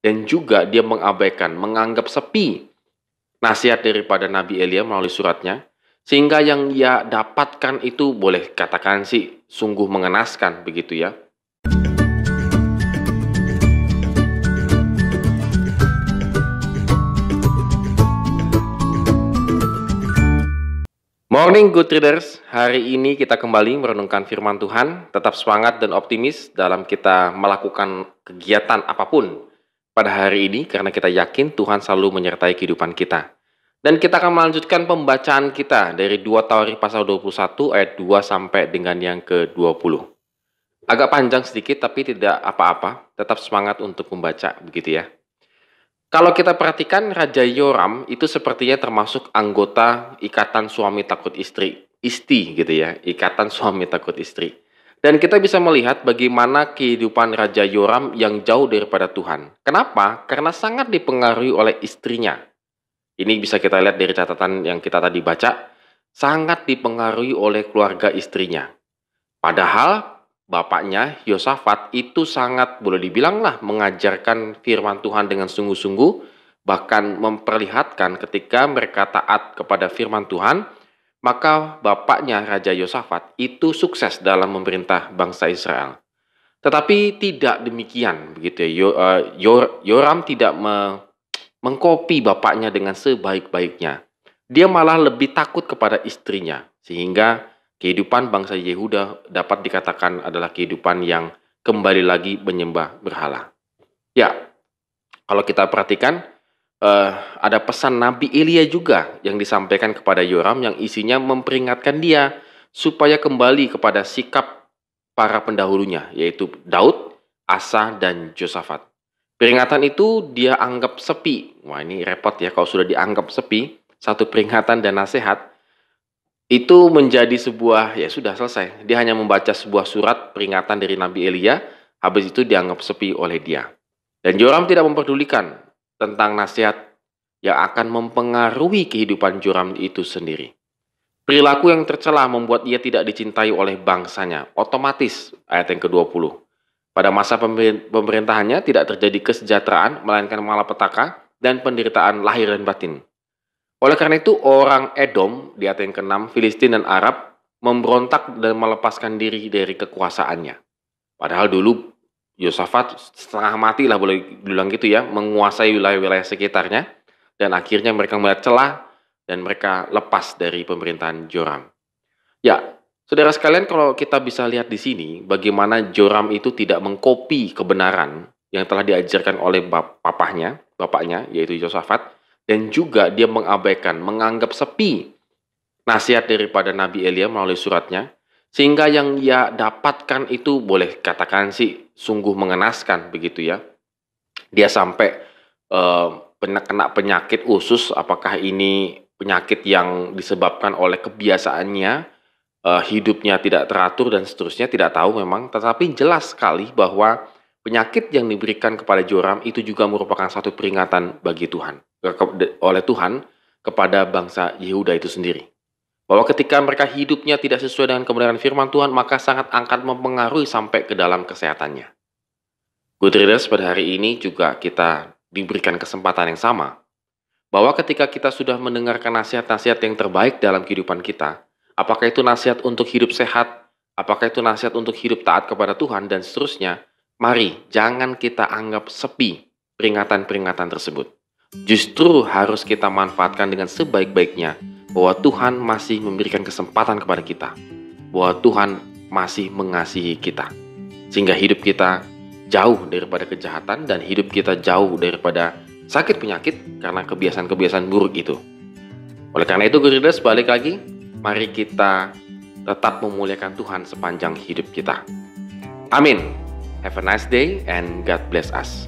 dan juga dia mengabaikan, menganggap sepi nasihat daripada Nabi Elia melalui suratnya, sehingga yang ia dapatkan itu boleh katakan sih sungguh mengenaskan begitu ya. Morning Good Readers, hari ini kita kembali merenungkan firman Tuhan, tetap semangat dan optimis dalam kita melakukan kegiatan apapun pada hari ini karena kita yakin Tuhan selalu menyertai kehidupan kita. Dan kita akan melanjutkan pembacaan kita dari 2 Tawarikh pasal 21 ayat 2 sampai dengan yang ke-20. Agak panjang sedikit tapi tidak apa-apa, tetap semangat untuk membaca begitu ya. Kalau kita perhatikan Raja Yoram itu sepertinya termasuk anggota ikatan suami takut istri, ISTI gitu ya, ikatan suami takut istri. Dan kita bisa melihat bagaimana kehidupan Raja Yoram yang jauh daripada Tuhan. Kenapa? Karena sangat dipengaruhi oleh istrinya. Ini bisa kita lihat dari catatan yang kita tadi baca, sangat dipengaruhi oleh keluarga istrinya. Padahal bapaknya Yosafat itu sangat boleh dibilang lah mengajarkan firman Tuhan dengan sungguh-sungguh, bahkan memperlihatkan ketika mereka taat kepada firman Tuhan, maka bapaknya Raja Yosafat itu sukses dalam memerintah bangsa Israel. Tetapi tidak demikian begitu ya. Yoram tidak mengkopi bapaknya dengan sebaik-baiknya. Dia malah lebih takut kepada istrinya, sehingga kehidupan bangsa Yehuda dapat dikatakan adalah kehidupan yang kembali lagi menyembah berhala. Ya, kalau kita perhatikan, ada pesan Nabi Elia juga yang disampaikan kepada Yoram yang isinya memperingatkan dia supaya kembali kepada sikap para pendahulunya, yaitu Daud, Asa, dan Josafat. Peringatan itu dia anggap sepi. Wah, ini repot ya kalau sudah dianggap sepi, satu peringatan dan nasihat, itu menjadi sebuah, ya sudah selesai. Dia hanya membaca sebuah surat peringatan dari Nabi Elia, habis itu dianggap sepi oleh dia. Dan Joram tidak memperdulikan tentang nasihat yang akan mempengaruhi kehidupan Joram itu sendiri. Perilaku yang tercela membuat ia tidak dicintai oleh bangsanya. Otomatis, ayat yang ke-20. Pada masa pemerintahannya tidak terjadi kesejahteraan, melainkan malapetaka dan penderitaan lahir dan batin. Oleh karena itu, orang Edom di ayat yang ke-6, Filistin dan Arab memberontak dan melepaskan diri dari kekuasaannya. Padahal dulu Yosafat setengah mati lah boleh bilang gitu ya, menguasai wilayah-wilayah sekitarnya, dan akhirnya mereka melihat celah dan mereka lepas dari pemerintahan Joram. Ya, saudara sekalian, kalau kita bisa lihat di sini bagaimana Joram itu tidak mengkopi kebenaran yang telah diajarkan oleh bapaknya yaitu Yosafat, dan juga dia mengabaikan, menganggap sepi nasihat daripada Nabi Elia melalui suratnya, sehingga yang ia dapatkan itu boleh katakan sih sungguh mengenaskan begitu ya. Dia sampai kena penyakit usus, apakah ini penyakit yang disebabkan oleh kebiasaannya, hidupnya tidak teratur dan seterusnya, tidak tahu memang, tetapi jelas sekali bahwa penyakit yang diberikan kepada Joram itu juga merupakan satu peringatan bagi Tuhan, oleh Tuhan kepada bangsa Yehuda itu sendiri. Bahwa ketika mereka hidupnya tidak sesuai dengan kebenaran firman Tuhan, maka sangat akan mempengaruhi sampai ke dalam kesehatannya. Good Readers, pada hari ini juga kita diberikan kesempatan yang sama. Bahwa ketika kita sudah mendengarkan nasihat-nasihat yang terbaik dalam kehidupan kita, apakah itu nasihat untuk hidup sehat, apakah itu nasihat untuk hidup taat kepada Tuhan, dan seterusnya, mari jangan kita anggap sepi peringatan-peringatan tersebut. Justru harus kita manfaatkan dengan sebaik-baiknya, bahwa Tuhan masih memberikan kesempatan kepada kita, bahwa Tuhan masih mengasihi kita, sehingga hidup kita jauh daripada kejahatan dan hidup kita jauh daripada sakit penyakit karena kebiasaan-kebiasaan buruk itu. Oleh karena itu, Good Readers, balik lagi, mari kita tetap memuliakan Tuhan sepanjang hidup kita. Amin. Have a nice day and God bless us.